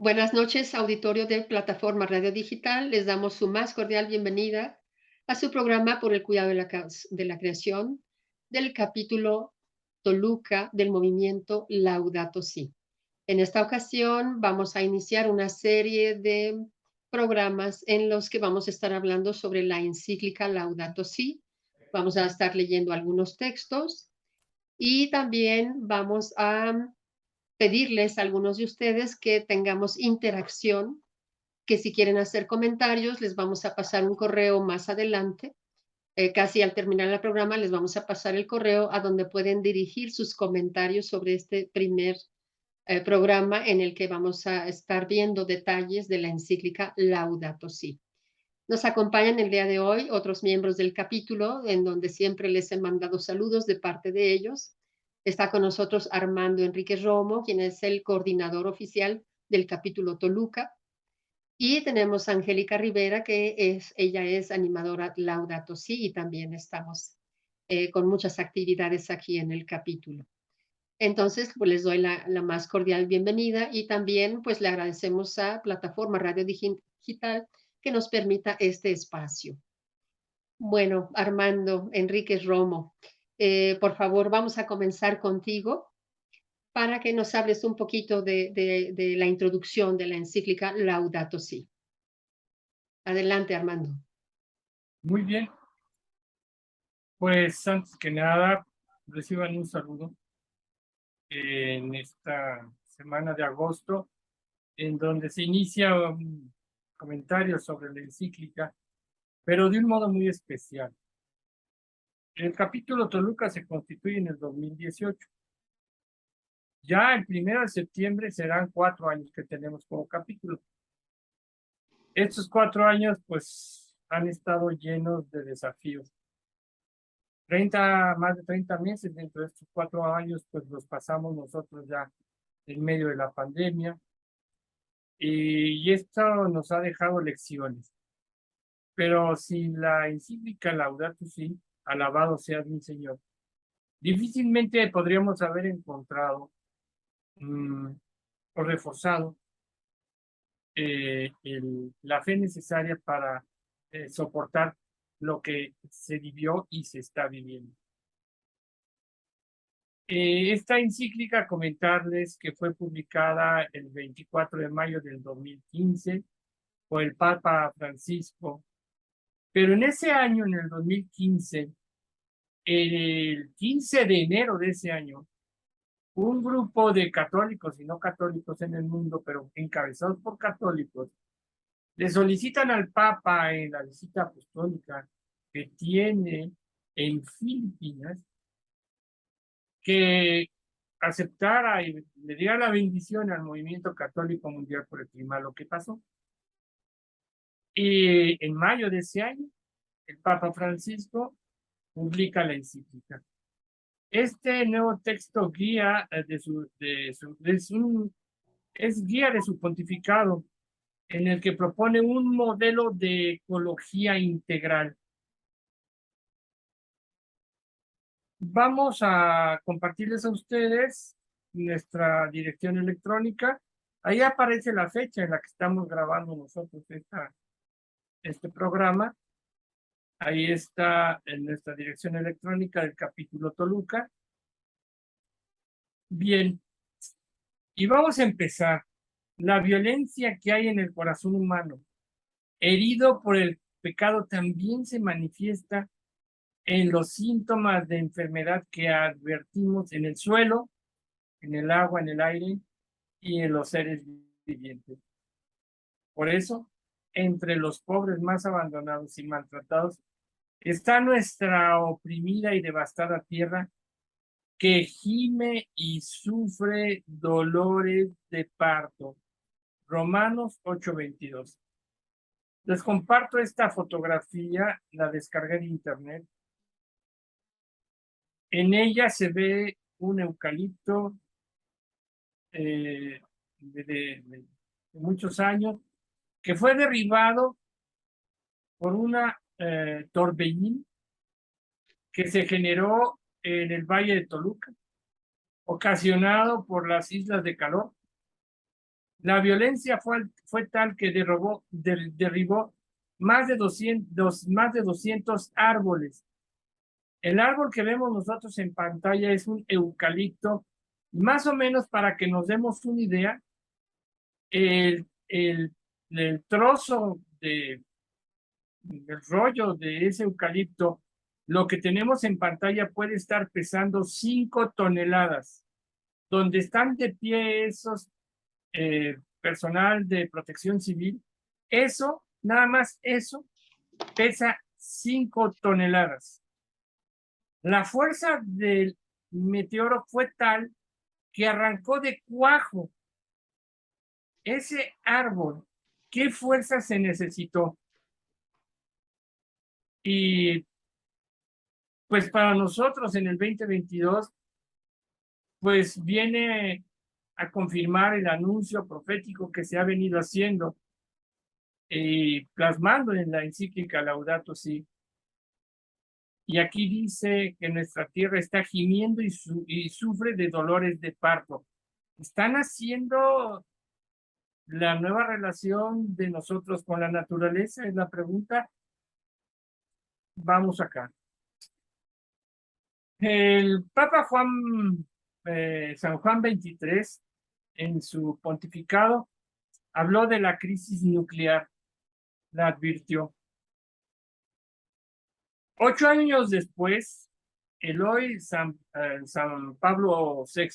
Buenas noches, auditorio de Plataforma Radio Digital. Les damos su más cordial bienvenida a su programa por el cuidado de la creación del capítulo Toluca del movimiento Laudato Si. En esta ocasión vamos a iniciar una serie de programas en los que vamos a estar hablando sobre la encíclica Laudato Si. Vamos a estar leyendo algunos textos y también vamos a pedirles a algunos de ustedes que tengamos interacción, que si quieren hacer comentarios, les vamos a pasar un correo más adelante. Casi al terminar el programa, les vamos a pasar el correo a donde pueden dirigir sus comentarios sobre este primer programa en el que vamos a estar viendo detalles de la encíclica Laudato Si. Nos acompañan el día de hoy otros miembros del capítulo, en donde siempre les he mandado saludos de parte de ellos. Está con nosotros Armando Enríquez Romo, quien es el coordinador oficial del capítulo Toluca. Y tenemos a Angélica Rivera, ella es animadora Laudato Si, y también estamos con muchas actividades aquí en el capítulo. Entonces, pues les doy la más cordial bienvenida y también pues le agradecemos a Plataforma Radio Digital que nos permita este espacio. Bueno, Armando Enríquez Romo, por favor, vamos a comenzar contigo para que nos hables un poquito de la introducción de la encíclica Laudato Si. Adelante, Armando. Muy bien, pues antes que nada, reciban un saludo en esta semana de agosto, en donde se inicia un comentario sobre la encíclica, pero de un modo muy especial. El capítulo Toluca se constituye en el 2018. Ya el 1 de septiembre serán 4 años que tenemos como capítulo. Estos 4 años, pues, han estado llenos de desafíos. Más de 30 meses dentro de estos 4 años, pues los pasamos nosotros ya en medio de la pandemia, y esto nos ha dejado lecciones. Pero sin la encíclica Laudato Si, alabado seas mi Señor, difícilmente podríamos haber encontrado o reforzado la fe necesaria para soportar lo que se vivió y se está viviendo. Esta encíclica, comentarles que fue publicada el 24 de mayo del 2015 por el Papa Francisco, pero en ese año, en el 2015, el 15 de enero de ese año, un grupo de católicos y no católicos en el mundo, pero encabezados por católicos, le solicitan al Papa en la visita apostólica que tiene en Filipinas que aceptara y le diera la bendición al movimiento católico mundial por el clima, lo que pasó. Y en mayo de ese año, el Papa Francisco publica la encíclica. Este nuevo texto guía es guía de su pontificado, en el que propone un modelo de ecología integral. Vamos a compartirles a ustedes nuestra dirección electrónica. Ahí aparece la fecha en la que estamos grabando nosotros este programa. Ahí está en nuestra dirección electrónica del capítulo Toluca. Bien, y vamos a empezar. La violencia que hay en el corazón humano, herido por el pecado, también se manifiesta en los síntomas de enfermedad que advertimos en el suelo, en el agua, en el aire y en los seres vivientes. Por eso, entre los pobres más abandonados y maltratados, está nuestra oprimida y devastada tierra que gime y sufre dolores de parto. Romanos 8:22. Les comparto esta fotografía, la descargué de internet. En ella se ve un eucalipto de muchos años que fue derribado por una torbellino que se generó en el Valle de Toluca, ocasionado por las islas de calor, La violencia fue tal que derribó más de 200 árboles. El árbol que vemos nosotros en pantalla es un eucalipto. Más o menos, para que nos demos una idea, el trozo del rollo de ese eucalipto, lo que tenemos en pantalla puede estar pesando 5 toneladas. Donde están de pie esos personal de protección civil, eso, nada más eso, pesa 5 toneladas. La fuerza del meteoro fue tal que arrancó de cuajo ese árbol. ¿Qué fuerza se necesitó? Y pues para nosotros en el 2022, pues viene a confirmar el anuncio profético que se ha venido haciendo y plasmando en la encíclica Laudato Si. Y aquí dice que nuestra tierra está gimiendo y sufre de dolores de parto. ¿Están haciendo la nueva relación de nosotros con la naturaleza? Es la pregunta. Vamos acá. El Papa San Juan XXIII, en su pontificado, habló de la crisis nuclear, la advirtió. 8 años después, el hoy San Pablo VI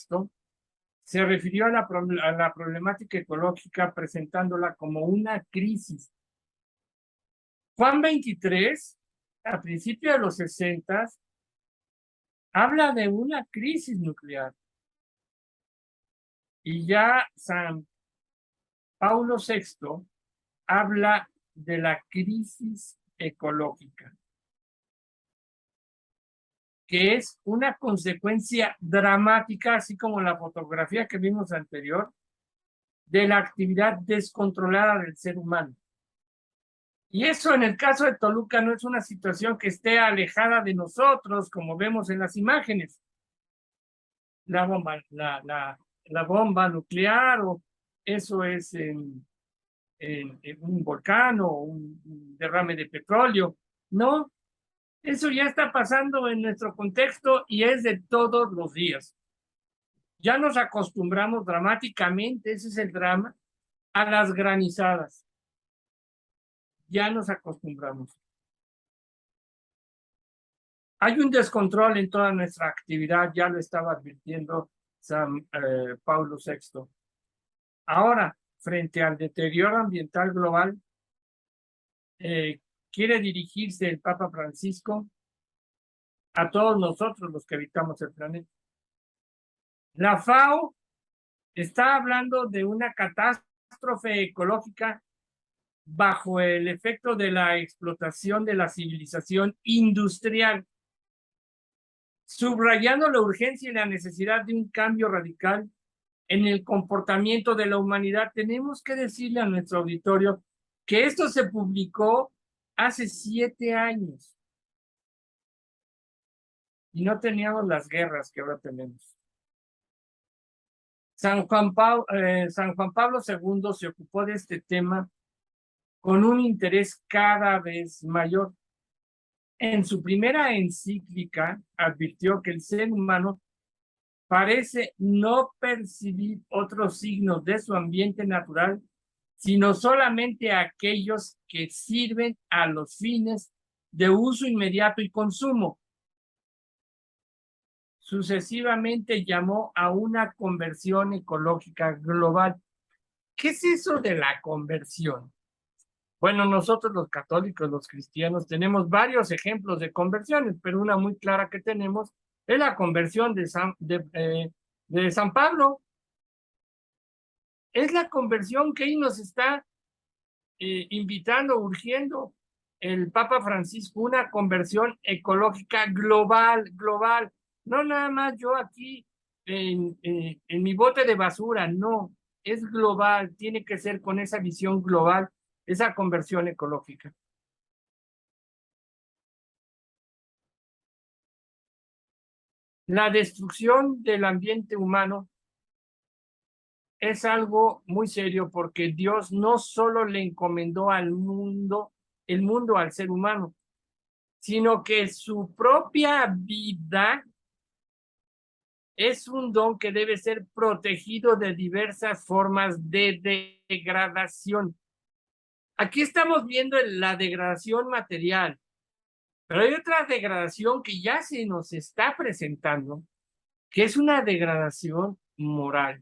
se refirió a la problemática ecológica presentándola como una crisis. Juan XXIII, a principios de los 60, habla de una crisis nuclear. Y ya San Pablo VI habla de la crisis ecológica, que es una consecuencia dramática, así como la fotografía que vimos anterior, de la actividad descontrolada del ser humano. Y eso en el caso de Toluca no es una situación que esté alejada de nosotros, como vemos en las imágenes. La bomba nuclear, o eso es en un volcán o un derrame de petróleo. No, eso ya está pasando en nuestro contexto y es de todos los días. Ya nos acostumbramos dramáticamente, ese es el drama, a las granizadas. Ya nos acostumbramos. Hay un descontrol en toda nuestra actividad, ya lo estaba advirtiendo San Pablo VI. Ahora, frente al deterioro ambiental global, quiere dirigirse el Papa Francisco a todos nosotros los que habitamos el planeta. La FAO está hablando de una catástrofe ecológica bajo el efecto de la explotación de la civilización industrial, subrayando la urgencia y la necesidad de un cambio radical en el comportamiento de la humanidad. Tenemos que decirle a nuestro auditorio que esto se publicó hace 7 años y no teníamos las guerras que ahora tenemos. San Juan Pablo II se ocupó de este tema con un interés cada vez mayor. En su primera encíclica advirtió que el ser humano parece no percibir otros signos de su ambiente natural, sino solamente aquellos que sirven a los fines de uso inmediato y consumo. Sucesivamente llamó a una conversión ecológica global. ¿Qué es eso de la conversión? Bueno, nosotros los católicos, los cristianos, tenemos varios ejemplos de conversiones, pero una muy clara que tenemos es la conversión de San Pablo. Es la conversión que ahí nos está invitando, urgiendo el Papa Francisco, una conversión ecológica global. No nada más yo aquí en mi bote de basura, no, es global, tiene que ser con esa visión global, esa conversión ecológica. La destrucción del ambiente humano es algo muy serio porque Dios no solo le encomendó al mundo, el mundo al ser humano, sino que su propia vida es un don que debe ser protegido de diversas formas de degradación. Aquí estamos viendo la degradación material, pero hay otra degradación que ya se nos está presentando, que es una degradación moral.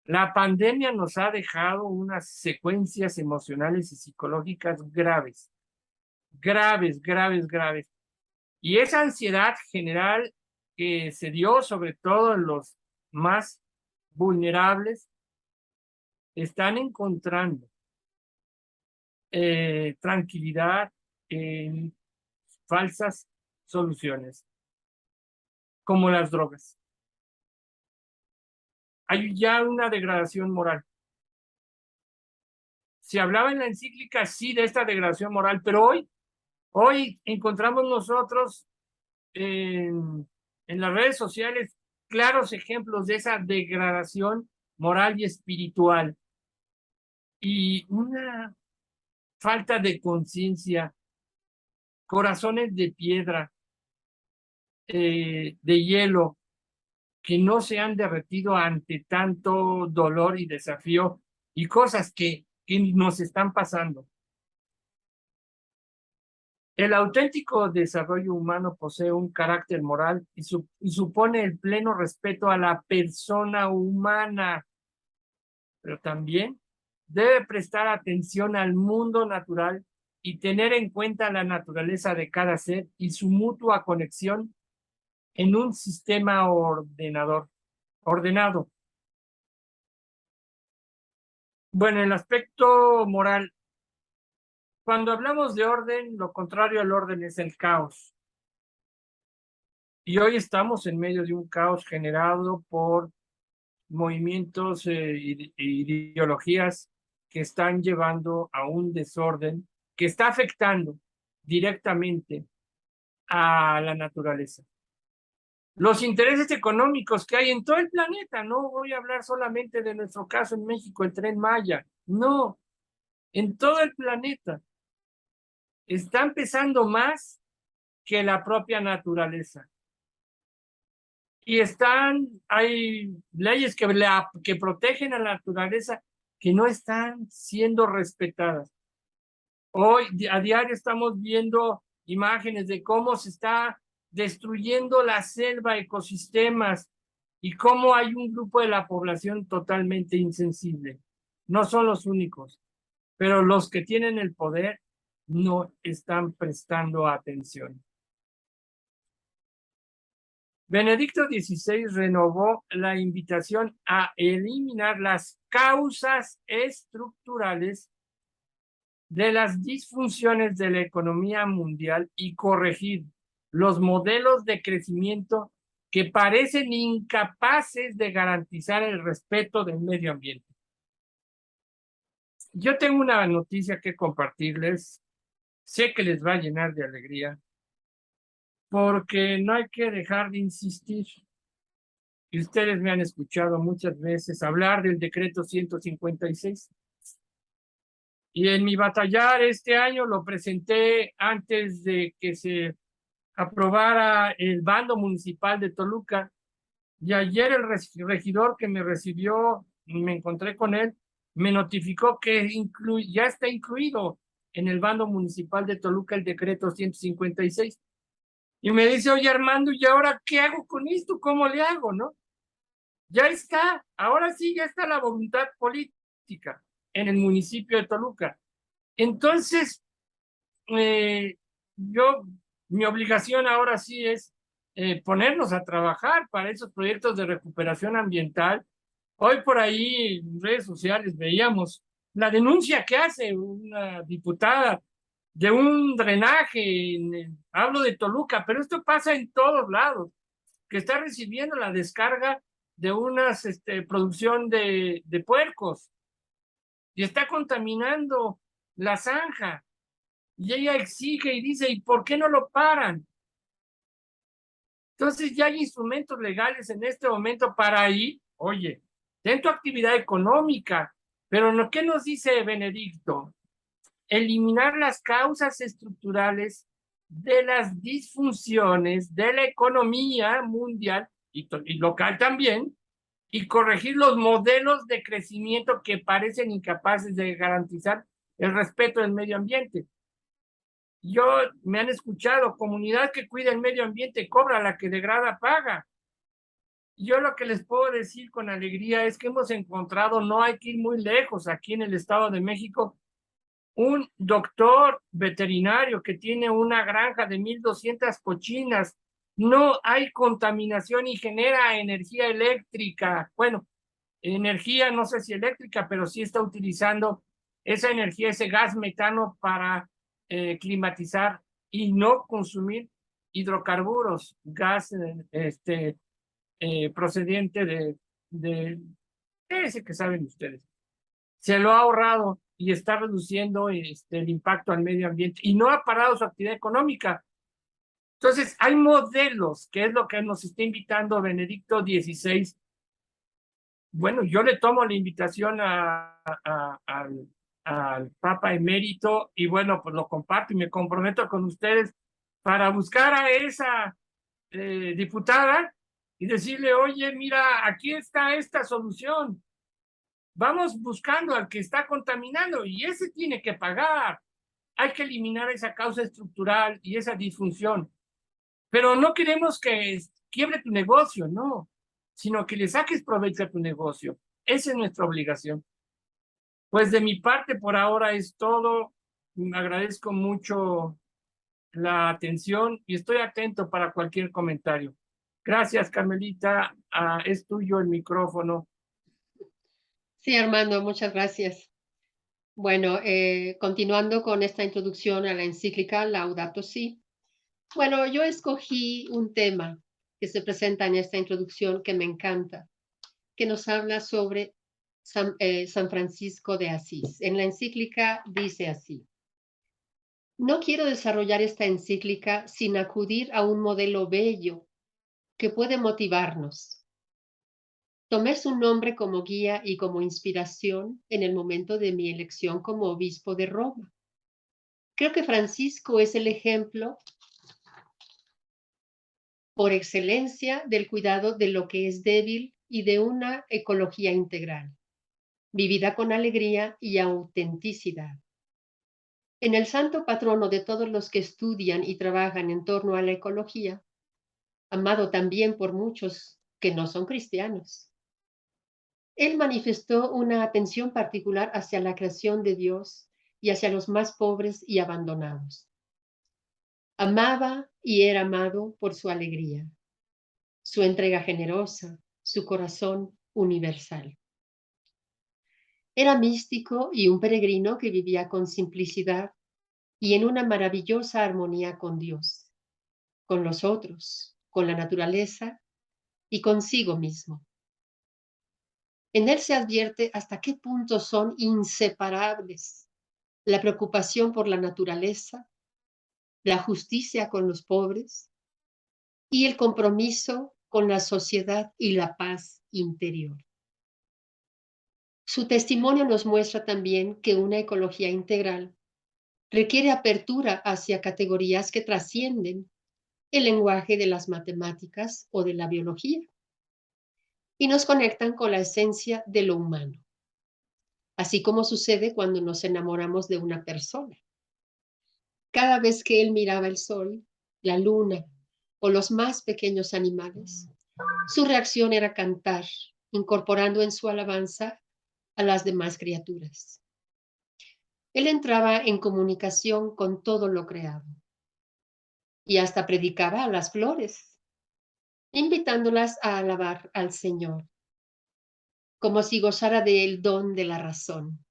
La pandemia nos ha dejado unas secuencias emocionales y psicológicas graves, graves, graves, graves. Y esa ansiedad general que se dio sobre todo en los más vulnerables, están encontrando tranquilidad en falsas soluciones, como las drogas. Hay ya una degradación moral. Se hablaba en la encíclica, sí, de esta degradación moral, pero hoy encontramos nosotros en las redes sociales claros ejemplos de esa degradación moral y espiritual y una falta de conciencia, corazones de piedra, de hielo, que no se han derretido ante tanto dolor y desafío y cosas que nos están pasando. El auténtico desarrollo humano posee un carácter moral y supone el pleno respeto a la persona humana, pero también debe prestar atención al mundo natural y tener en cuenta la naturaleza de cada ser y su mutua conexión en un sistema ordenado. Bueno, el aspecto moral. Cuando hablamos de orden, lo contrario al orden es el caos. Y hoy estamos en medio de un caos generado por movimientos e ideologías que están llevando a un desorden que está afectando directamente a la naturaleza. Los intereses económicos que hay en todo el planeta, no voy a hablar solamente de nuestro caso en México, el Tren Maya, no, en todo el planeta están pesando más que la propia naturaleza. Y hay leyes que protegen a la naturaleza que no están siendo respetadas. Hoy, a diario, estamos viendo imágenes de cómo se está destruyendo la selva, ecosistemas, y cómo hay un grupo de la población totalmente insensible. No son los únicos, pero los que tienen el poder no están prestando atención. Benedicto XVI renovó la invitación a eliminar las causas estructurales de las disfunciones de la economía mundial y corregir los modelos de crecimiento que parecen incapaces de garantizar el respeto del medio ambiente. Yo tengo una noticia que compartirles. Sé que les va a llenar de alegría, porque no hay que dejar de insistir. Y ustedes me han escuchado muchas veces hablar del decreto 156. Y en mi batallar este año lo presenté antes de que se aprobara el bando municipal de Toluca. Y ayer el regidor que me recibió, me encontré con él, me notificó que ya está incluido en el bando municipal de Toluca el decreto 156. Y me dice, oye Armando, ¿y ahora qué hago con esto? ¿Cómo le hago, no? Ya está, ahora sí, ya está la voluntad política en el municipio de Toluca. Entonces, mi obligación ahora sí es ponernos a trabajar para esos proyectos de recuperación ambiental. Hoy por ahí en redes sociales veíamos la denuncia que hace una diputada de un drenaje, hablo de Toluca, pero esto pasa en todos lados, que está recibiendo la descarga de una producción de puercos y está contaminando la zanja. Y ella exige y dice, ¿y por qué no lo paran? Entonces ya hay instrumentos legales en este momento para ahí, oye, ten tu actividad económica. Pero ¿qué nos dice Benedicto? Eliminar las causas estructurales de las disfunciones de la economía mundial y local también, y corregir los modelos de crecimiento que parecen incapaces de garantizar el respeto del medio ambiente. Me han escuchado, comunidad que cuida el medio ambiente cobra, la que degrada paga. Yo lo que les puedo decir con alegría es que hemos encontrado, no hay que ir muy lejos, aquí en el Estado de México, un doctor veterinario que tiene una granja de 1,200 cochinas. No hay contaminación y genera energía eléctrica. Bueno, energía, no sé si eléctrica, pero sí está utilizando esa energía, ese gas metano para climatizar y no consumir hidrocarburos, gas procediente de ese que saben ustedes. Se lo ha ahorrado y está reduciendo el impacto al medio ambiente y no ha parado su actividad económica. Entonces, hay modelos, que es lo que nos está invitando Benedicto XVI. Bueno, yo le tomo la invitación al Papa emérito y bueno, pues lo comparto y me comprometo con ustedes para buscar a esa diputada y decirle, oye, mira, aquí está esta solución. Vamos buscando al que está contaminando y ese tiene que pagar. Hay que eliminar esa causa estructural y esa disfunción. Pero no queremos que quiebre tu negocio, no, sino que le saques provecho a tu negocio. Esa es nuestra obligación. Pues de mi parte por ahora es todo. Me agradezco mucho la atención y estoy atento para cualquier comentario. Gracias, Carmelita. Es tuyo el micrófono. Sí, Armando, muchas gracias. Bueno, continuando con esta introducción a la encíclica Laudato Si. Bueno, yo escogí un tema que se presenta en esta introducción que me encanta, que nos habla sobre San Francisco de Asís. En la encíclica dice así: no quiero desarrollar esta encíclica sin acudir a un modelo bello que puede motivarnos. Tomé su nombre como guía y como inspiración en el momento de mi elección como obispo de Roma. Creo que Francisco es el ejemplo por excelencia del cuidado de lo que es débil y de una ecología integral, vivida con alegría y autenticidad. En el santo patrono de todos los que estudian y trabajan en torno a la ecología, amado también por muchos que no son cristianos, él manifestó una atención particular hacia la creación de Dios y hacia los más pobres y abandonados. Amaba y era amado por su alegría, su entrega generosa, su corazón universal. Era místico y un peregrino que vivía con simplicidad y en una maravillosa armonía con Dios, con los otros, con la naturaleza y consigo mismo. En él se advierte hasta qué punto son inseparables la preocupación por la naturaleza, la justicia con los pobres y el compromiso con la sociedad y la paz interior. Su testimonio nos muestra también que una ecología integral requiere apertura hacia categorías que trascienden el lenguaje de las matemáticas o de la biología y nos conectan con la esencia de lo humano, así como sucede cuando nos enamoramos de una persona. Cada vez que él miraba el sol, la luna o los más pequeños animales, su reacción era cantar, incorporando en su alabanza a las demás criaturas. Él entraba en comunicación con todo lo creado y hasta predicaba a las flores, invitándolas a alabar al Señor, como si gozara del don de la razón.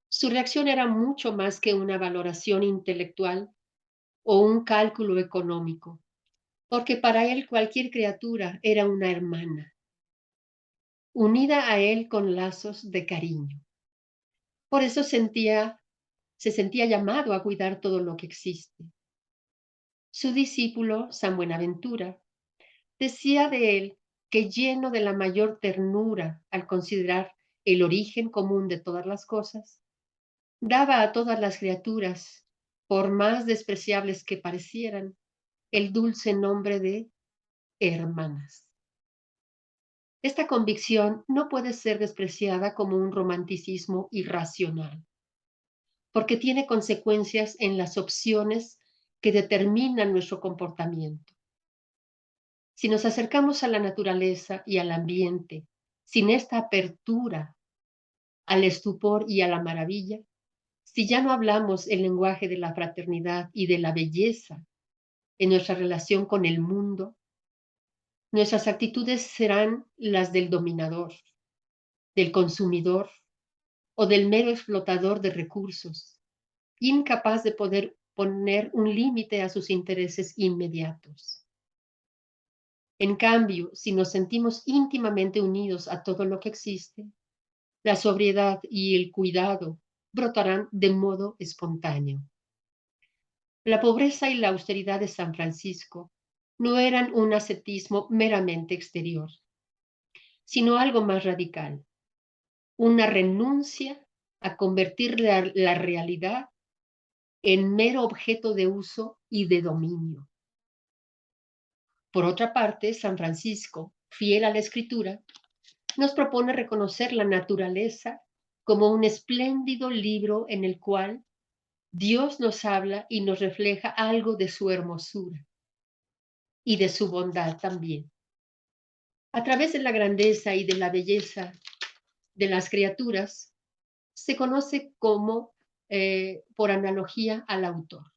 Su reacción era mucho más que una valoración intelectual o un cálculo económico, porque para él cualquier criatura era una hermana, unida a él con lazos de cariño. Por eso se sentía llamado a cuidar todo lo que existe. Su discípulo, San Buenaventura, decía de él que lleno de la mayor ternura al considerar el origen común de todas las cosas, daba a todas las criaturas, por más despreciables que parecieran, el dulce nombre de hermanas. Esta convicción no puede ser despreciada como un romanticismo irracional, porque tiene consecuencias en las opciones que determinan nuestro comportamiento. Si nos acercamos a la naturaleza y al ambiente sin esta apertura al estupor y a la maravilla, si ya no hablamos el lenguaje de la fraternidad y de la belleza en nuestra relación con el mundo, nuestras actitudes serán las del dominador, del consumidor o del mero explotador de recursos, incapaz de poder poner un límite a sus intereses inmediatos. En cambio, si nos sentimos íntimamente unidos a todo lo que existe, la sobriedad y el cuidado brotarán de modo espontáneo. La pobreza y la austeridad de San Francisco no eran un ascetismo meramente exterior, sino algo más radical, una renuncia a convertir la realidad en mero objeto de uso y de dominio. Por otra parte, San Francisco, fiel a la Escritura, nos propone reconocer la naturaleza como un espléndido libro en el cual Dios nos habla y nos refleja algo de su hermosura y de su bondad también. A través de la grandeza y de la belleza de las criaturas, se conoce como, por analogía, al autor,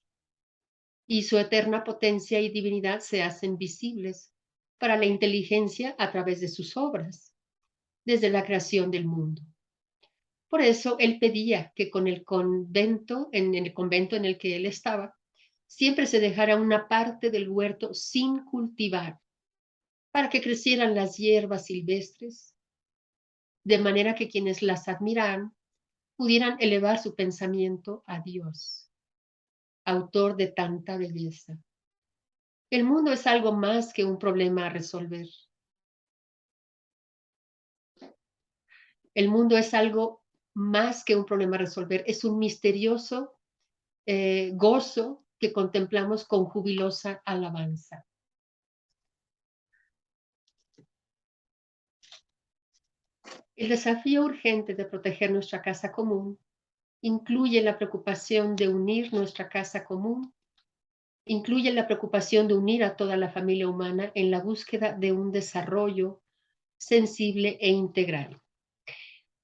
y su eterna potencia y divinidad se hacen visibles para la inteligencia a través de sus obras, desde la creación del mundo. Por eso él pedía que con el convento, en el convento en el que él estaba, siempre se dejara una parte del huerto sin cultivar, para que crecieran las hierbas silvestres, de manera que quienes las admiran pudieran elevar su pensamiento a Dios, autor de tanta belleza. El mundo es algo más que un problema a resolver. El mundo es algo más que un problema a resolver, es un misterioso gozo que contemplamos con jubilosa alabanza. El desafío urgente de proteger nuestra casa común incluye la preocupación de unir nuestra casa común, incluye la preocupación de unir a toda la familia humana en la búsqueda de un desarrollo sensible e integral.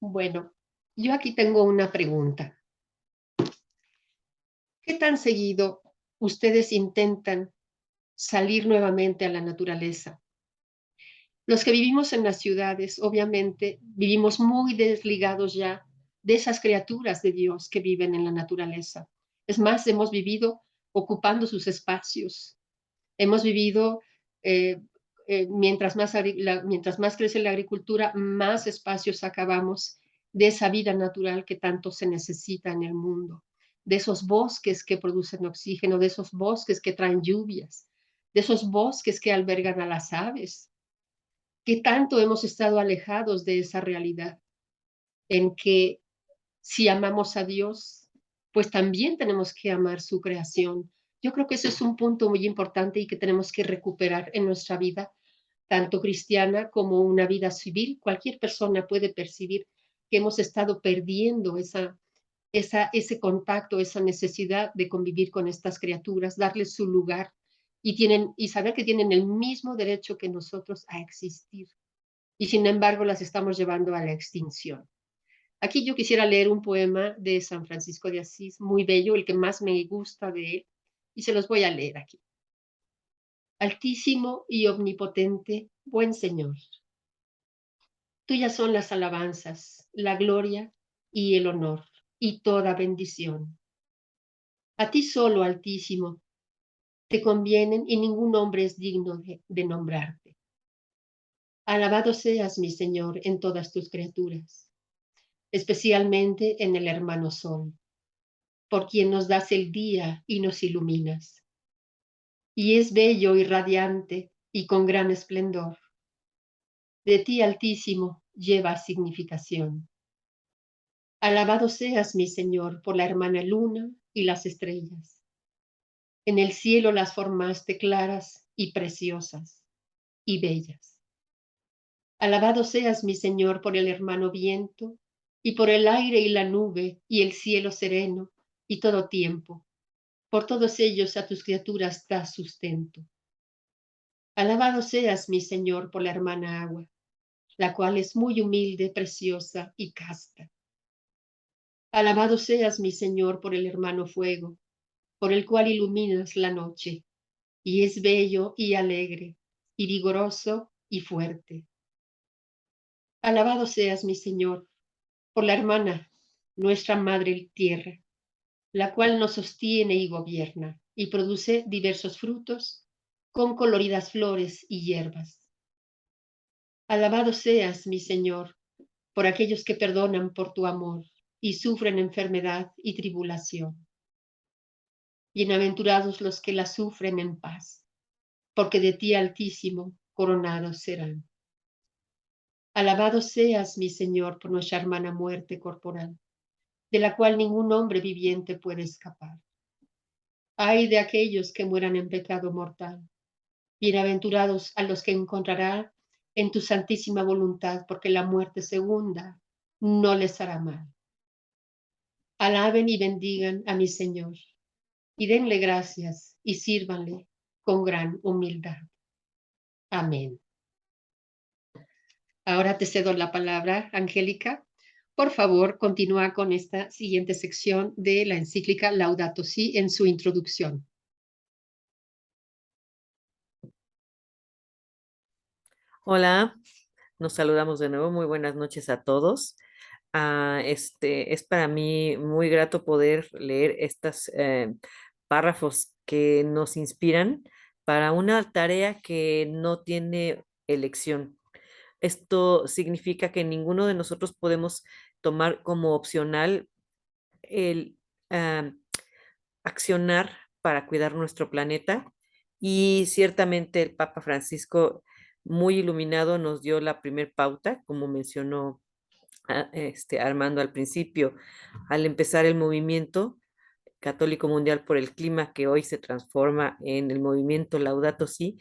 Bueno, yo aquí tengo una pregunta. ¿Qué tan seguido ustedes intentan salir nuevamente a la naturaleza? Los que vivimos en las ciudades, obviamente, vivimos muy desligados ya de esas criaturas de Dios que viven en la naturaleza. Es más, hemos vivido ocupando sus espacios. Hemos vivido, mientras más crece la agricultura, más espacios acabamos de esa vida natural que tanto se necesita en el mundo, de esos bosques que producen oxígeno, de esos bosques que traen lluvias, de esos bosques que albergan a las aves. ¿Qué tanto hemos estado alejados de esa realidad en que si amamos a Dios, pues también tenemos que amar su creación? Yo creo que ese es un punto muy importante y que tenemos que recuperar en nuestra vida, tanto cristiana como una vida civil. Cualquier persona puede percibir que hemos estado perdiendo ese contacto, esa necesidad de convivir con estas criaturas, darles su lugar y saber que tienen el mismo derecho que nosotros a existir. Y sin embargo las estamos llevando a la extinción. Aquí yo quisiera leer un poema de San Francisco de Asís, muy bello, el que más me gusta de él, y se los voy a leer aquí. Altísimo y omnipotente, buen Señor, tuyas son las alabanzas, la gloria y el honor, y toda bendición. A ti solo, Altísimo, te convienen y ningún hombre es digno de nombrarte. Alabado seas, mi Señor, en todas tus criaturas, especialmente en el hermano Sol, por quien nos das el día y nos iluminas. Y es bello y radiante y con gran esplendor. De ti, Altísimo, lleva significación. Alabado seas, mi Señor, por la hermana luna y las estrellas. En el cielo las formaste claras y preciosas y bellas. Alabado seas, mi Señor, por el hermano viento y por el aire y la nube y el cielo sereno y todo tiempo. Por todos ellos a tus criaturas das sustento. Alabado seas, mi Señor, por la hermana agua, la cual es muy humilde, preciosa y casta. Alabado seas, mi Señor, por el hermano fuego, por el cual iluminas la noche, y es bello y alegre, y vigoroso y fuerte. Alabado seas, mi Señor, por la hermana, nuestra Madre Tierra, la cual nos sostiene y gobierna, y produce diversos frutos con coloridas flores y hierbas. Alabado seas, mi Señor, por aquellos que perdonan por tu amor y sufren enfermedad y tribulación. Bienaventurados los que la sufren en paz, porque de ti, Altísimo, coronados serán. Alabado seas, mi Señor, por nuestra hermana muerte corporal, de la cual ningún hombre viviente puede escapar. Ay de aquellos que mueran en pecado mortal. Bienaventurados a los que encontrará en tu santísima voluntad, porque la muerte segunda no les hará mal. Alaben y bendigan a mi Señor, y denle gracias y sírvanle con gran humildad. Amén. Ahora te cedo la palabra, Angélica. Por favor, continúa con esta siguiente sección de la encíclica Laudato Si en su introducción. Hola, nos saludamos de nuevo. Muy buenas noches a todos. Es para mí muy grato poder leer estos párrafos que nos inspiran para una tarea que no tiene elección. Esto significa que ninguno de nosotros podemos tomar como opcional el accionar para cuidar nuestro planeta. Y ciertamente el Papa Francisco, muy iluminado, nos dio la primer pauta, como mencionó Armando al principio, al empezar el movimiento católico mundial por el clima, que hoy se transforma en el movimiento Laudato Si,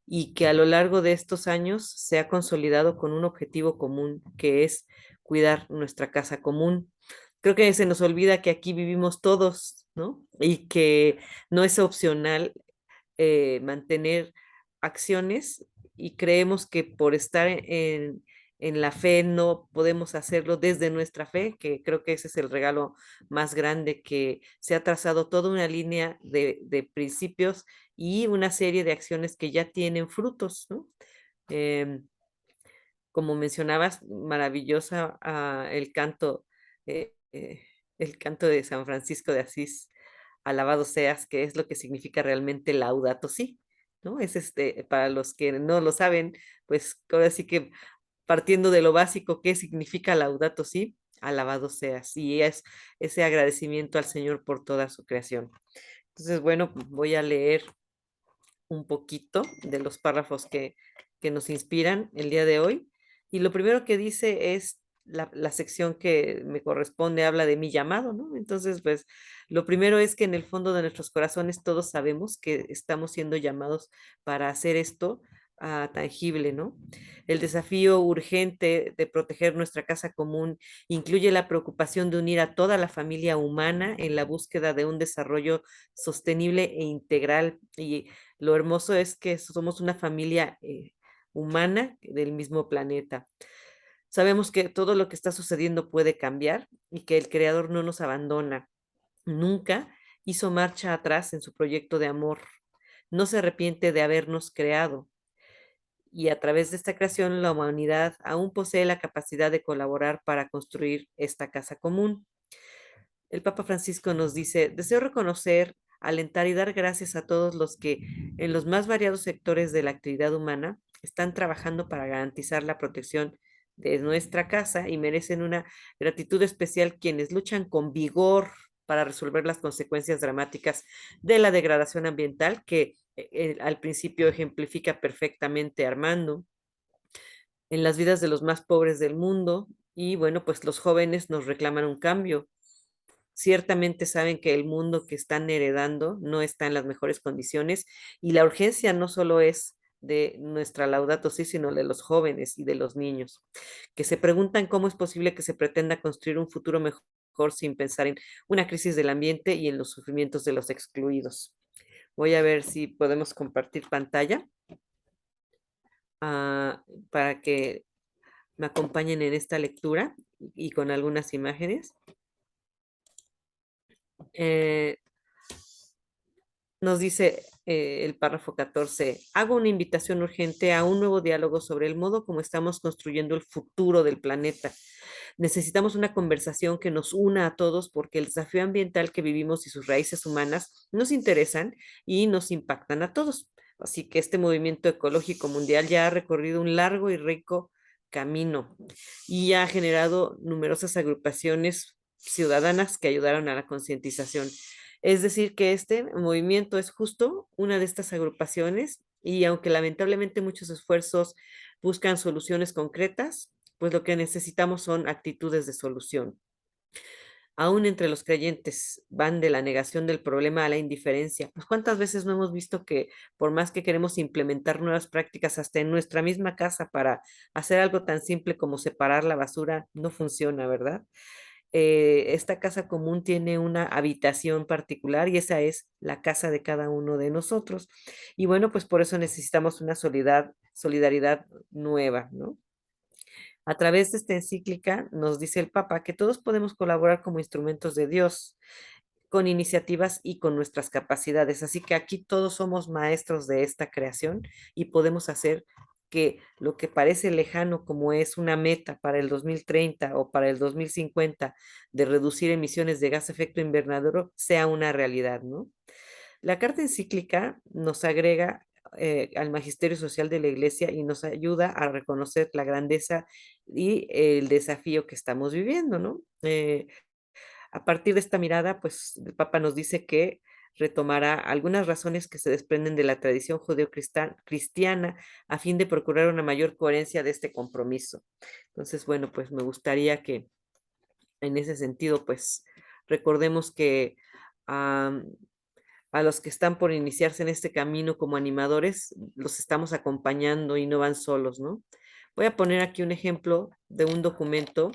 y que a lo largo de estos años se ha consolidado con un objetivo común, que es cuidar nuestra casa común. Creo que se nos olvida que aquí vivimos todos, ¿no? Y que no es opcional mantener acciones, y creemos que por estar en la fe no podemos hacerlo desde nuestra fe, que creo que ese es el regalo más grande, que se ha trazado toda una línea de principios y una serie de acciones que ya tienen frutos, ¿no? Em, Como mencionabas, maravillosa eh, eh, el canto de San Francisco de Asís, alabado seas, que es lo que significa realmente Laudato Si, ¿no? Es para los que no lo saben, pues ahora sí que partiendo de lo básico, ¿qué significa Laudato Si? Alabado seas, y es ese agradecimiento al Señor por toda su creación. Entonces, bueno, voy a leer un poquito de los párrafos que nos inspiran el día de hoy. Y lo primero que dice es la sección que me corresponde, habla de mi llamado, ¿no? Entonces, pues, lo primero es que en el fondo de nuestros corazones todos sabemos que estamos siendo llamados para hacer esto tangible, ¿no? El desafío urgente de proteger nuestra casa común incluye la preocupación de unir a toda la familia humana en la búsqueda de un desarrollo sostenible e integral. Y lo hermoso es que somos una familia humana del mismo planeta. Sabemos que todo lo que está sucediendo puede cambiar y que el Creador no nos abandona. Nunca hizo marcha atrás en su proyecto de amor. No se arrepiente de habernos creado. Y a través de esta creación, la humanidad aún posee la capacidad de colaborar para construir esta casa común. El Papa Francisco nos dice: deseo reconocer, alentar y dar gracias a todos los que en los más variados sectores de la actividad humana están trabajando para garantizar la protección de nuestra casa, y merecen una gratitud especial quienes luchan con vigor para resolver las consecuencias dramáticas de la degradación ambiental que al principio ejemplifica perfectamente Armando. en las vidas de los más pobres del mundo. Y bueno, pues los jóvenes nos reclaman un cambio. Ciertamente saben que el mundo que están heredando no está en las mejores condiciones y la urgencia no solo es de nuestra Laudato Si, sino de los jóvenes y de los niños, que se preguntan cómo es posible que se pretenda construir un futuro mejor sin pensar en una crisis del ambiente y en los sufrimientos de los excluidos. Voy a ver si podemos compartir pantalla para que me acompañen en esta lectura y con algunas imágenes. Eh, Nos dice el párrafo 14, hago una invitación urgente a un nuevo diálogo sobre el modo como estamos construyendo el futuro del planeta. Necesitamos una conversación que nos una a todos porque el desafío ambiental que vivimos y sus raíces humanas nos interesan y nos impactan a todos. Así que este movimiento ecológico mundial ya ha recorrido un largo y rico camino y ha generado numerosas agrupaciones ciudadanas que ayudaron a la concientización. Es decir, que este movimiento es justo una de estas agrupaciones y aunque lamentablemente muchos esfuerzos buscan soluciones concretas, pues lo que necesitamos son actitudes de solución. Aún entre los creyentes van de la negación del problema a la indiferencia. Pues cuántas veces no hemos visto que por más que queremos implementar nuevas prácticas hasta en nuestra misma casa para hacer algo tan simple como separar la basura, no funciona, ¿verdad? Esta casa común tiene una habitación particular y esa es la casa de cada uno de nosotros. Y bueno, pues por eso necesitamos una solidaridad nueva, ¿no? A través de esta encíclica nos dice el Papa que todos podemos colaborar como instrumentos de Dios con iniciativas y con nuestras capacidades. Así que aquí todos somos maestros de esta creación y podemos hacer que lo que parece lejano como es una meta para el 2030 o para el 2050 de reducir emisiones de gas efecto invernadero sea una realidad, ¿no? La carta encíclica nos agrega al magisterio social de la Iglesia y nos ayuda a reconocer la grandeza y el desafío que estamos viviendo, ¿no? A partir de esta mirada, pues el Papa nos dice que retomará algunas razones que se desprenden de la tradición judeo-cristiana a fin de procurar una mayor coherencia de este compromiso. Entonces, bueno, pues me gustaría que en ese sentido, pues recordemos que am, a los que están por iniciarse en este camino como animadores, los estamos acompañando y no van solos, ¿no? Voy a poner aquí un ejemplo de un documento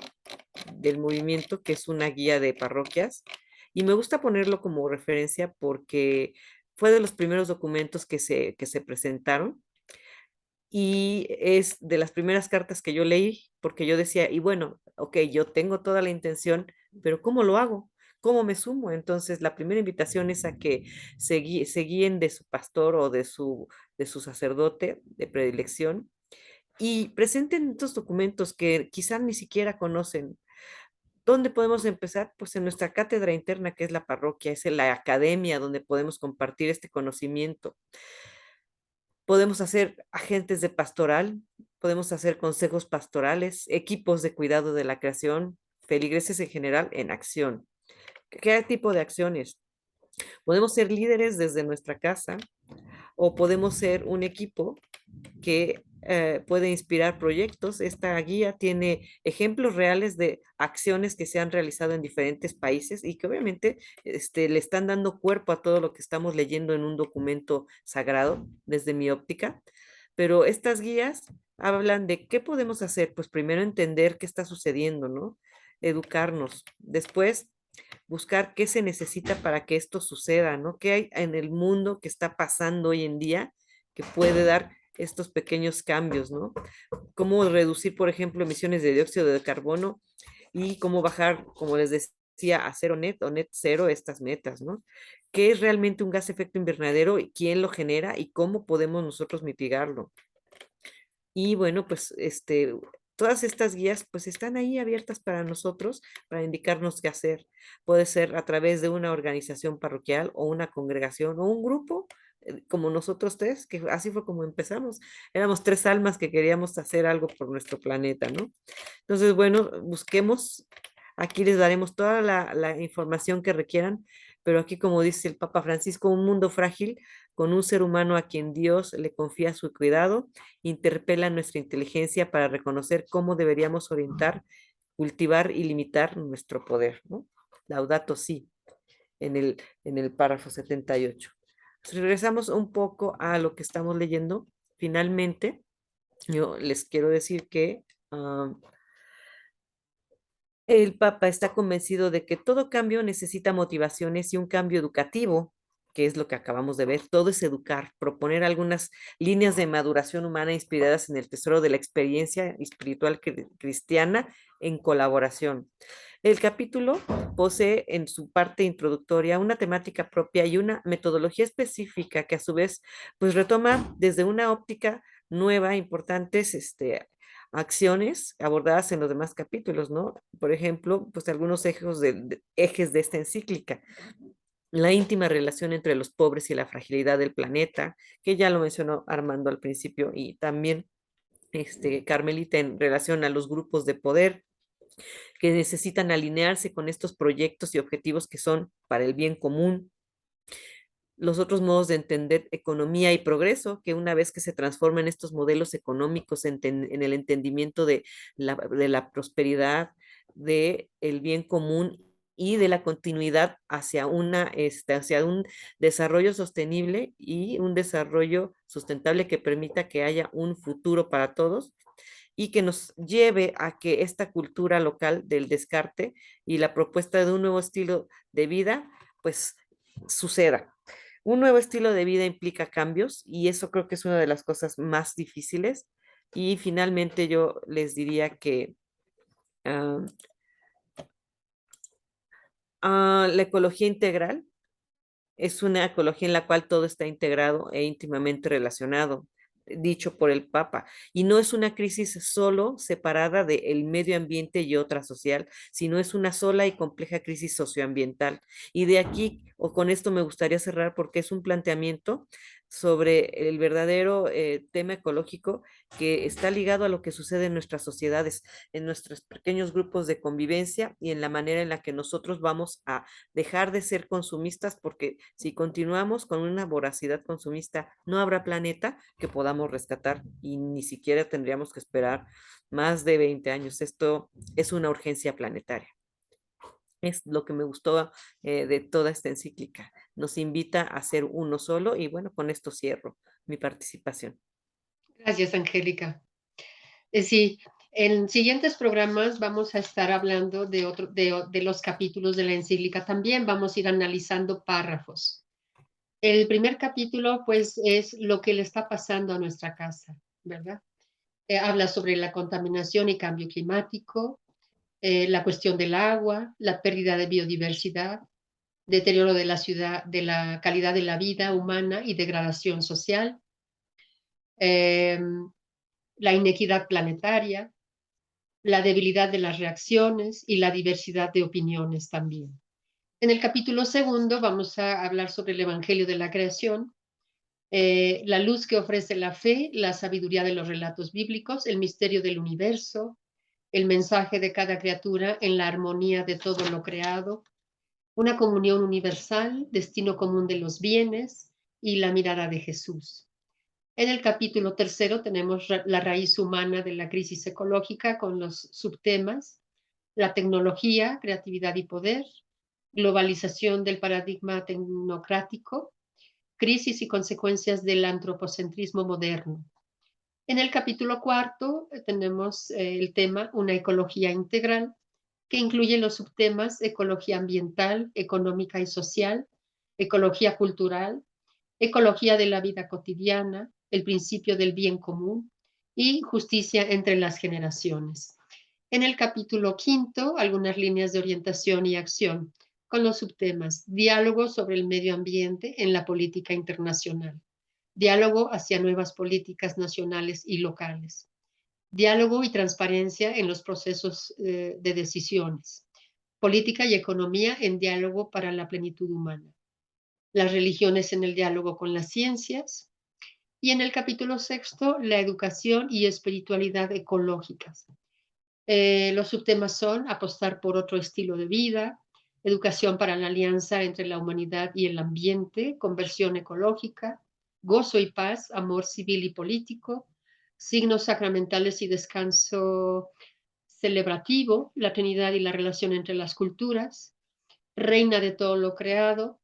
del movimiento que es una guía de parroquias y me gusta ponerlo como referencia porque fue de los primeros documentos que se presentaron y es de las primeras cartas que yo leí porque yo decía, y bueno, ok, yo tengo toda la intención, pero ¿cómo lo hago? ¿Cómo me sumo? Entonces, la primera invitación es a que se guíen de su pastor o de su sacerdote de predilección y presenten estos documentos que quizás ni siquiera conocen. ¿Dónde podemos empezar? Pues en nuestra cátedra interna, que es la parroquia, es en la academia donde podemos compartir este conocimiento. Podemos hacer agentes de pastoral, podemos hacer consejos pastorales, equipos de cuidado de la creación, feligreses en general en acción. ¿Qué tipo de acciones? Podemos ser líderes desde nuestra casa o podemos ser un equipo que puede inspirar proyectos. Esta guía tiene ejemplos reales de acciones que se han realizado en diferentes países y que obviamente le están dando cuerpo a todo lo que estamos leyendo en un documento sagrado desde mi óptica. Pero estas guías hablan de qué podemos hacer. Pues primero entender qué está sucediendo, ¿no? Educarnos. Después buscar qué se necesita para que esto suceda, ¿no? ¿Qué hay en el mundo que está pasando hoy en día que puede dar estos pequeños cambios, ¿no? Cómo reducir, por ejemplo, emisiones de dióxido de carbono y cómo bajar, como les decía, a cero net o net cero estas metas, ¿no? ¿Qué es realmente un gas efecto invernadero y quién lo genera y cómo podemos nosotros mitigarlo? Y bueno, pues todas estas guías pues están ahí abiertas para nosotros, para indicarnos qué hacer. Puede ser a través de una organización parroquial o una congregación o un grupo como nosotros tres, que así fue como empezamos. Éramos tres almas que queríamos hacer algo por nuestro planeta, ¿no? Entonces, bueno, busquemos, aquí les daremos toda la información que requieran, pero aquí como dice el Papa Francisco, un mundo frágil con un ser humano a quien Dios le confía su cuidado, interpela nuestra inteligencia para reconocer cómo deberíamos orientar, cultivar y limitar nuestro poder, ¿no? Laudato si, en el párrafo 78. Si regresamos un poco a lo que estamos leyendo, finalmente, yo les quiero decir que el Papa está convencido de que todo cambio necesita motivaciones y un cambio educativo, que es lo que acabamos de ver. Todo es educar, proponer algunas líneas de maduración humana inspiradas en el tesoro de la experiencia espiritual cristiana en colaboración. El capítulo posee en su parte introductoria una temática propia y una metodología específica que a su vez pues retoma desde una óptica nueva importantes acciones abordadas en los demás capítulos, ¿no? Por ejemplo, pues algunos ejes de esta encíclica. La íntima relación entre los pobres y la fragilidad del planeta, que ya lo mencionó Armando al principio, y también Carmelita en relación a los grupos de poder que necesitan alinearse con estos proyectos y objetivos que son para el bien común. Los otros modos de entender economía y progreso, que una vez que se transforman estos modelos económicos en el entendimiento de la prosperidad, de el bien común y de la continuidad hacia hacia un desarrollo sostenible y un desarrollo sustentable que permita que haya un futuro para todos y que nos lleve a que esta cultura local del descarte y la propuesta de un nuevo estilo de vida, pues suceda. Un nuevo estilo de vida implica cambios y eso creo que es una de las cosas más difíciles. Y finalmente yo les diría que ah, la ecología integral es una ecología en la cual todo está integrado e íntimamente relacionado, dicho por el Papa. Y no es una crisis solo separada del medio ambiente y otra social, sino es una sola y compleja crisis socioambiental. Y de aquí, o con esto me gustaría cerrar, porque es un planteamiento sobre el verdadero tema ecológico que está ligado a lo que sucede en nuestras sociedades, en nuestros pequeños grupos de convivencia y en la manera en la que nosotros vamos a dejar de ser consumistas, porque si continuamos con una voracidad consumista, no habrá planeta que podamos rescatar y ni siquiera tendríamos que esperar más de 20 años. Esto es una urgencia planetaria. Es lo que me gustó de toda esta encíclica. Nos invita a ser uno solo y bueno, con esto cierro mi participación. Gracias, Angélica. Sí, en siguientes programas vamos a estar hablando de los capítulos de la encíclica. También vamos a ir analizando párrafos. El primer capítulo, pues, es lo que le está pasando a nuestra casa, ¿verdad? Habla sobre la contaminación y cambio climático, la cuestión del agua, la pérdida de biodiversidad, deterioro de la ciudad, de la calidad de la vida humana y degradación social, eh, la inequidad planetaria, la debilidad de las reacciones y la diversidad de opiniones también. En el capítulo segundo vamos a hablar sobre el Evangelio de la creación, la luz que ofrece la fe, la sabiduría de los relatos bíblicos, el misterio del universo, el mensaje de cada criatura en la armonía de todo lo creado, una comunión universal, destino común de los bienes y la mirada de Jesús. En el capítulo tercero tenemos la raíz humana de la crisis ecológica con los subtemas, la tecnología, creatividad y poder, globalización del paradigma tecnocrático, crisis y consecuencias del antropocentrismo moderno. En el capítulo cuarto tenemos el tema una ecología integral, que incluye los subtemas ecología ambiental, económica y social, ecología cultural, ecología de la vida cotidiana, el principio del bien común y justicia entre las generaciones. En el capítulo quinto, algunas líneas de orientación y acción con los subtemas diálogo sobre el medio ambiente en la política internacional, diálogo hacia nuevas políticas nacionales y locales, diálogo y transparencia en los procesos de decisiones, política y economía en diálogo para la plenitud humana, las religiones en el diálogo con las ciencias, y en el capítulo sexto, la educación y espiritualidad ecológicas. Los subtemas son apostar por otro estilo de vida, educación para la alianza entre la humanidad y el ambiente, conversión ecológica, gozo y paz, amor civil y político, signos sacramentales y descanso celebrativo, la Trinidad y la relación entre las culturas, reina de todo lo creado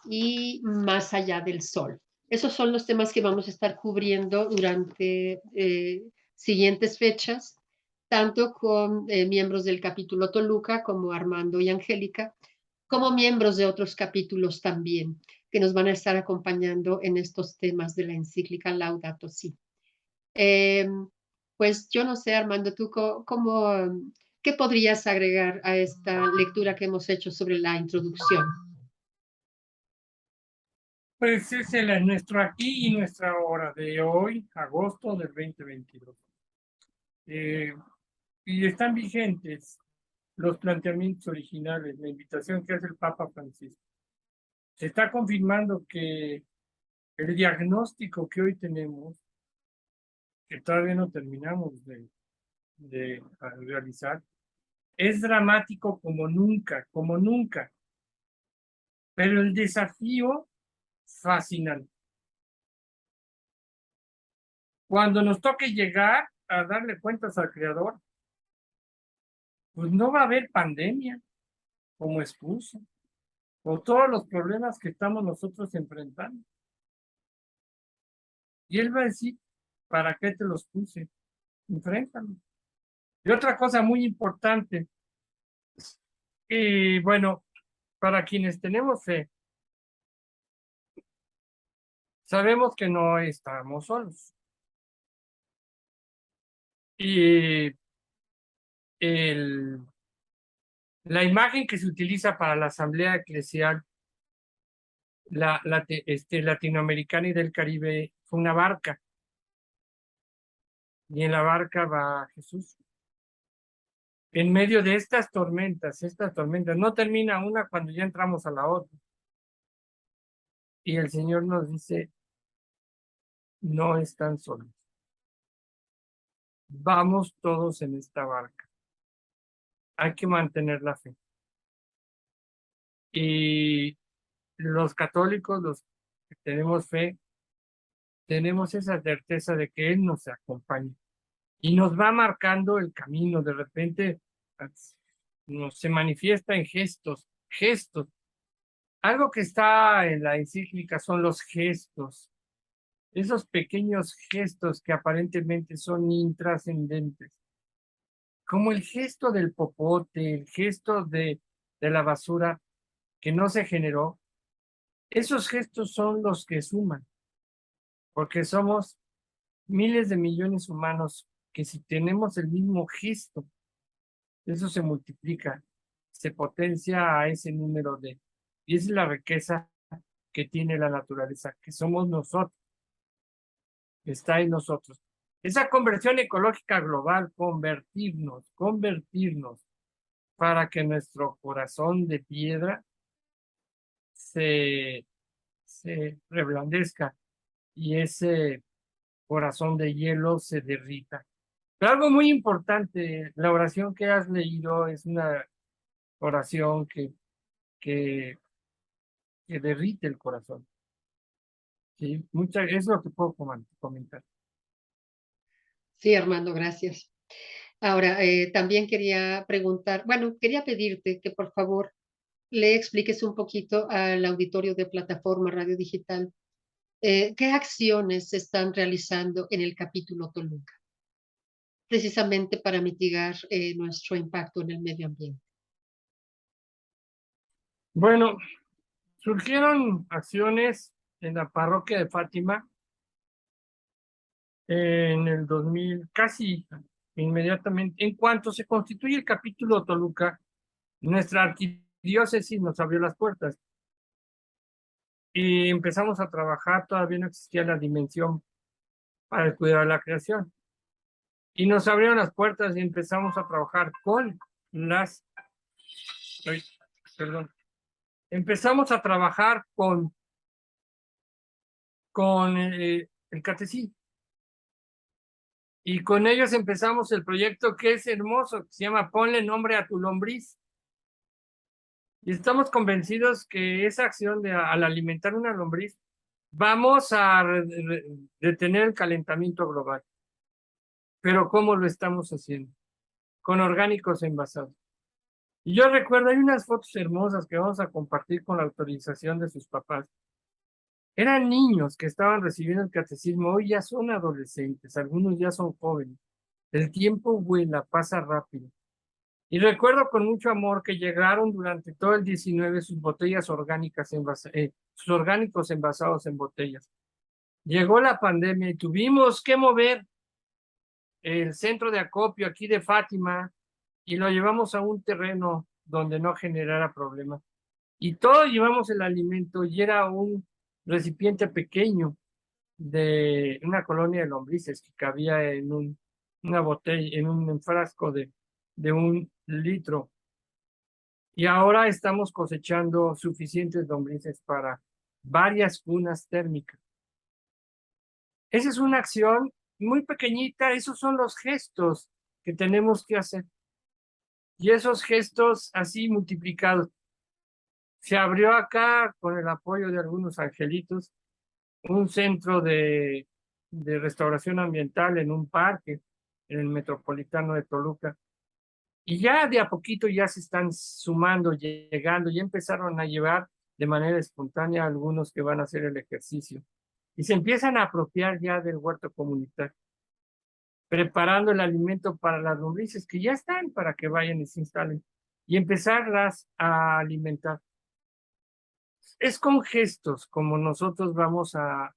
y más allá del sol. Esos son los temas que vamos a estar cubriendo durante siguientes fechas, tanto con miembros del capítulo Toluca como Armando y Angélica, como miembros de otros capítulos también, que nos van a estar acompañando en estos temas de la encíclica Laudato Si. Pues yo no sé, Armando, tú ¿qué podrías agregar a esta lectura que hemos hecho sobre la introducción? Pues es nuestro aquí y nuestra ahora de hoy, agosto del 2022. Y están vigentes los planteamientos originales, la invitación que hace el Papa Francisco. Se está confirmando que el diagnóstico que hoy tenemos, que todavía no terminamos de realizar, es dramático como nunca, como nunca. Pero el desafío, fascinante. Cuando nos toque llegar a darle cuentas al Creador, pues no va a haber pandemia como excusa, o todos los problemas que estamos nosotros enfrentando. Y Él va a decir, ¿para qué te los puse? Enfréntalos. Y otra cosa muy importante, y bueno, para quienes tenemos fe, sabemos que no estamos solos. Y la imagen que se utiliza para la asamblea eclesial latinoamericana y del Caribe fue una barca. Y en la barca va Jesús. En medio de estas tormentas, no termina una cuando ya entramos a la otra. Y el Señor nos dice, no están solos. Vamos todos en esta barca. Hay que mantener la fe. Y los católicos, los que tenemos fe, tenemos esa certeza de que Él nos acompaña y nos va marcando el camino. De repente se manifiesta en gestos. Algo que está en la encíclica son los gestos, esos pequeños gestos que aparentemente son intrascendentes, como el gesto del popote, el gesto de la basura que no se generó. Esos gestos son los que suman, porque somos miles de millones humanos que si tenemos el mismo gesto, eso se multiplica, se potencia a ese número de, y esa es la riqueza que tiene la naturaleza, que somos nosotros, que está en nosotros. Esa conversión ecológica global, convertirnos, para que nuestro corazón de piedra se reblandezca y ese corazón de hielo se derrita. Pero algo muy importante, la oración que has leído es una oración que derrite el corazón. ¿Sí? Es lo que puedo comentar. Sí, Armando, gracias. Ahora, también quería preguntar, bueno, quería pedirte que por favor le expliques un poquito al auditorio de Plataforma Radio Digital qué acciones se están realizando en el capítulo Toluca, precisamente para mitigar nuestro impacto en el medio ambiente. Bueno, surgieron acciones en la parroquia de Fátima en el 2000, casi inmediatamente. En cuanto se constituye el capítulo Toluca, nuestra arquidiócesis nos abrió las puertas y empezamos a trabajar. Todavía no existía la dimensión para el cuidado de la creación. Y nos abrieron las puertas y empezamos a trabajar con las... Perdón. Empezamos a trabajar con el catecismo. Y con ellos empezamos el proyecto que es hermoso, que se llama Ponle nombre a tu lombriz. Y estamos convencidos que esa acción al alimentar una lombriz vamos a detener el calentamiento global. Pero ¿cómo lo estamos haciendo? Con orgánicos envasados. Y yo recuerdo, hay unas fotos hermosas que vamos a compartir con la autorización de sus papás. Eran niños que estaban recibiendo el catecismo, hoy ya son adolescentes, algunos ya son jóvenes. El tiempo vuela, pasa rápido. Y recuerdo con mucho amor que llegaron durante todo el 19 sus botellas orgánicas, sus orgánicos envasados en botellas. Llegó la pandemia y tuvimos que mover el centro de acopio aquí de Fátima y lo llevamos a un terreno donde no generara problemas. Y todos llevamos el alimento y era un recipiente pequeño de una colonia de lombrices que cabía en una botella, en un frasco de 1 litro. Y ahora estamos cosechando suficientes lombrices para varias cunas térmicas. Esa es una acción muy pequeñita, esos son los gestos que tenemos que hacer. Y esos gestos así multiplicados. Se abrió acá, con el apoyo de algunos angelitos, un centro de restauración ambiental en un parque, en el Metropolitano de Toluca. Y ya de a poquito ya se están sumando, llegando, ya empezaron a llevar de manera espontánea algunos que van a hacer el ejercicio. Y se empiezan a apropiar ya del huerto comunitario, preparando el alimento para las lombrices que ya están para que vayan y se instalen y empezarlas a alimentar. Es con gestos como nosotros vamos a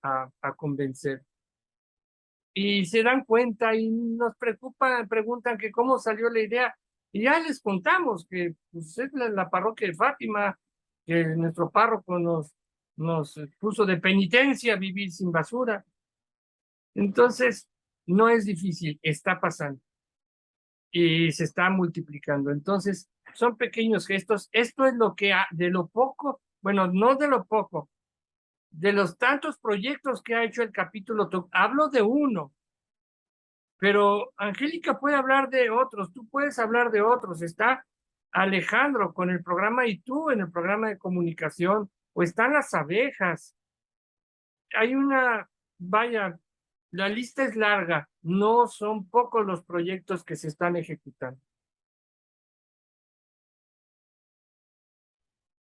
convencer. Y se dan cuenta y nos preguntan que cómo salió la idea. Y ya les contamos que pues, es la parroquia de Fátima, que nuestro párroco nos puso de penitencia vivir sin basura. Entonces, no es difícil, está pasando y se está multiplicando. Entonces, son pequeños gestos. Esto es lo que de lo poco, bueno, no de lo poco, de los tantos proyectos que ha hecho el capítulo, hablo de uno, pero Angélica puede hablar de otros, tú puedes hablar de otros, está Alejandro con el programa y tú en el programa de comunicación, o están las abejas. Hay vaya, la lista es larga, no son pocos los proyectos que se están ejecutando.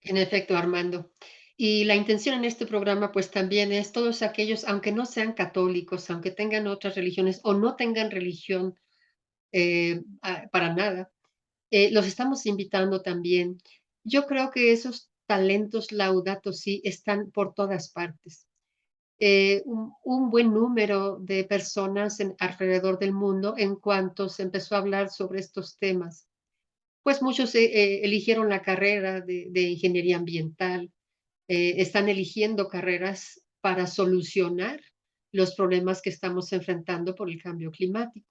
En efecto, Armando. Y la intención en este programa, pues también es todos aquellos, aunque no sean católicos, aunque tengan otras religiones o no tengan religión para nada, los estamos invitando también. Yo creo que esos talentos laudato sí están por todas partes. Un buen número de personas alrededor del mundo, en cuanto se empezó a hablar sobre estos temas, pues muchos eligieron la carrera de ingeniería ambiental, están eligiendo carreras para solucionar los problemas que estamos enfrentando por el cambio climático.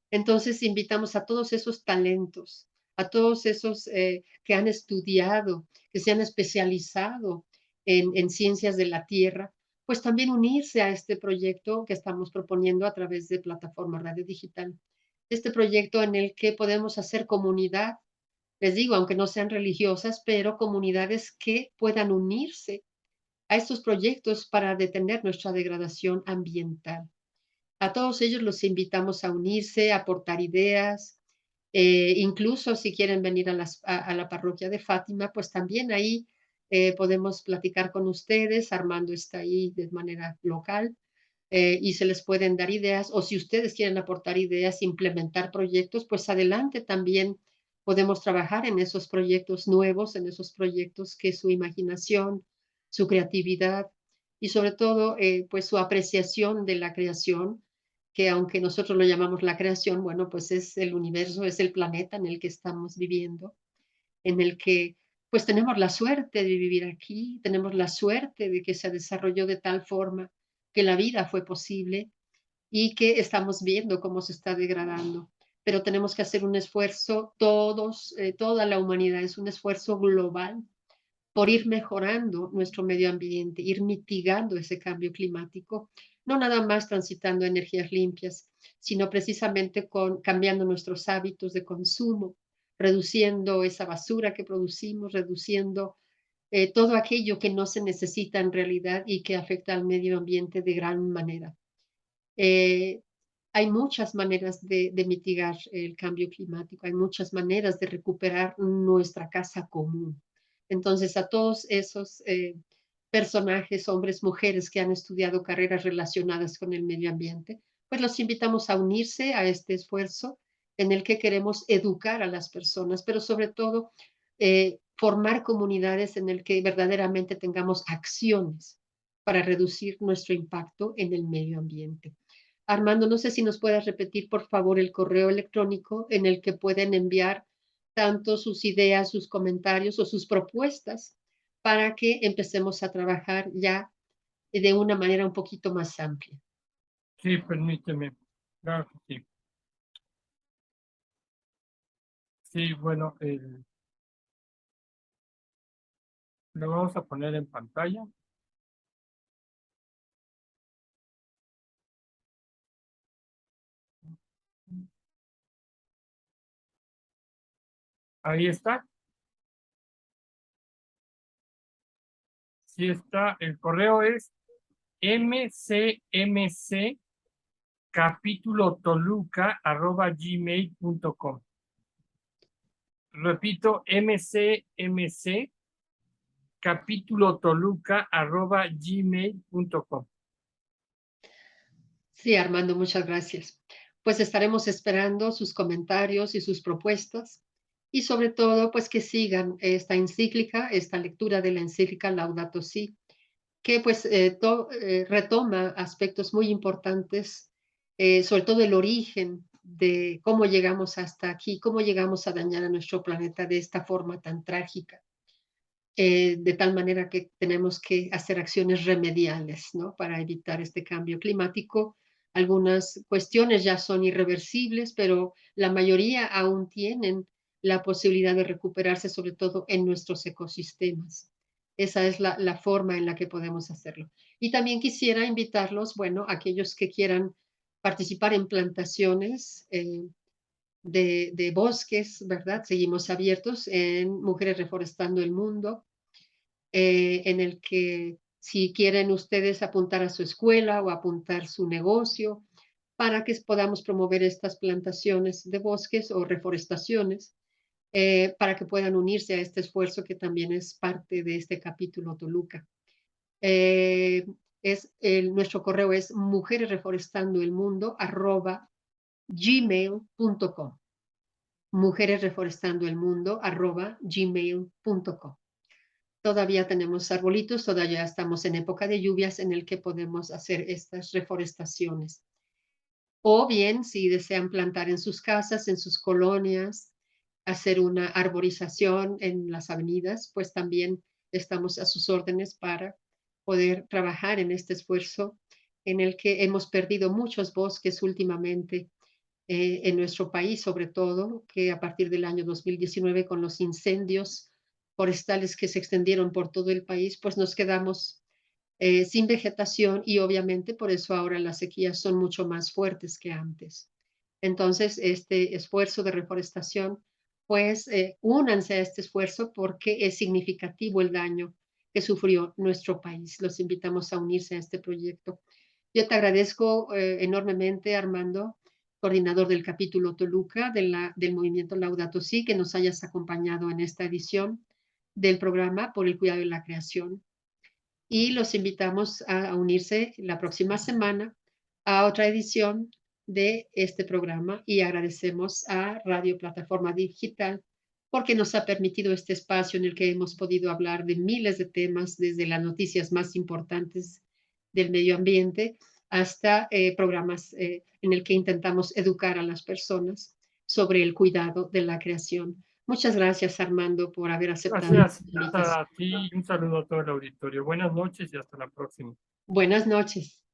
Entonces, invitamos a todos esos talentos, a todos esos que han estudiado, que se han especializado en ciencias de la Tierra, pues también unirse a este proyecto que estamos proponiendo a través de Plataforma Radio Digital. Este proyecto en el que podemos hacer comunidad, les digo, aunque no sean religiosas, pero comunidades que puedan unirse a estos proyectos para detener nuestra degradación ambiental. A todos ellos los invitamos a unirse, a aportar ideas, incluso si quieren venir a la parroquia de Fátima, pues también ahí podemos platicar con ustedes. Armando está ahí de manera local y se les pueden dar ideas, o si ustedes quieren aportar ideas, implementar proyectos, pues adelante también podemos trabajar en esos proyectos nuevos, en esos proyectos que su imaginación, su creatividad y sobre todo pues su apreciación de la creación, que aunque nosotros lo llamamos la creación, bueno, pues es el universo, es el planeta en el que estamos viviendo, en el que pues tenemos la suerte de vivir aquí, tenemos la suerte de que se desarrolló de tal forma que la vida fue posible y que estamos viendo cómo se está degradando. Pero tenemos que hacer un esfuerzo, toda la humanidad, es un esfuerzo global por ir mejorando nuestro medio ambiente, ir mitigando ese cambio climático, no nada más transitando energías limpias, sino precisamente cambiando nuestros hábitos de consumo, reduciendo esa basura que producimos, reduciendo todo aquello que no se necesita en realidad y que afecta al medio ambiente de gran manera. Eh, Hay muchas maneras de mitigar el cambio climático, hay muchas maneras de recuperar nuestra casa común. Entonces, a todos esos personajes, hombres, mujeres que han estudiado carreras relacionadas con el medio ambiente, pues los invitamos a unirse a este esfuerzo en el que queremos educar a las personas, pero sobre todo formar comunidades en el que verdaderamente tengamos acciones para reducir nuestro impacto en el medio ambiente. Armando, no sé si nos puedas repetir, por favor, el correo electrónico en el que pueden enviar tanto sus ideas, sus comentarios o sus propuestas para que empecemos a trabajar ya de una manera un poquito más amplia. Sí, permíteme. Claro que sí. Sí, bueno, lo vamos a poner en pantalla. Ahí está. Sí está. El correo es mcmccapitulotoluca@gmail.com. Repito, mcmccapitulotoluca@gmail.com. Sí, Armando, muchas gracias. Pues estaremos esperando sus comentarios y sus propuestas y sobre todo, pues que sigan esta encíclica, esta lectura de la encíclica Laudato Si, que pues retoma aspectos muy importantes, sobre todo el origen de cómo llegamos hasta aquí, cómo llegamos a dañar a nuestro planeta de esta forma tan trágica, de tal manera que tenemos que hacer acciones remediales, ¿no? Para evitar este cambio climático. Algunas cuestiones ya son irreversibles, pero la mayoría aún tienen la posibilidad de recuperarse, sobre todo en nuestros ecosistemas. Esa es la forma en la que podemos hacerlo. Y también quisiera invitarlos, bueno, aquellos que quieran participar en plantaciones de bosques, ¿verdad? Seguimos abiertos en Mujeres Reforestando el Mundo, en el que si quieren ustedes apuntar a su escuela o apuntar su negocio para que podamos promover estas plantaciones de bosques o reforestaciones, para que puedan unirse a este esfuerzo que también es parte de este capítulo Toluca. Eh, Nuestro correo es mujeresreforestandoelmundo@gmail.com. Mujeresreforestandoelmundo@gmail.com. Todavía tenemos arbolitos, todavía estamos en época de lluvias en el que podemos hacer estas reforestaciones. O bien, si desean plantar en sus casas, en sus colonias, hacer una arborización en las avenidas, pues también estamos a sus órdenes para poder trabajar en este esfuerzo en el que hemos perdido muchos bosques últimamente en nuestro país, sobre todo, que a partir del año 2019, con los incendios forestales que se extendieron por todo el país, pues nos quedamos sin vegetación y obviamente por eso ahora las sequías son mucho más fuertes que antes. Entonces, este esfuerzo de reforestación, pues únanse a este esfuerzo porque es significativo el daño que sufrió nuestro país. Los invitamos a unirse a este proyecto. Yo te agradezco enormemente, Armando, coordinador del capítulo Toluca del movimiento Laudato Si, que nos hayas acompañado en esta edición del programa por el cuidado de la creación. Y los invitamos a unirse la próxima semana a otra edición de este programa y agradecemos a Radio Plataforma Digital porque nos ha permitido este espacio en el que hemos podido hablar de miles de temas, desde las noticias más importantes del medio ambiente hasta programas en el que intentamos educar a las personas sobre el cuidado de la creación. Muchas gracias, Armando, por haber aceptado Gracias la invitación. a ti y un saludo a todo el auditorio. Buenas noches y hasta la próxima. Buenas noches.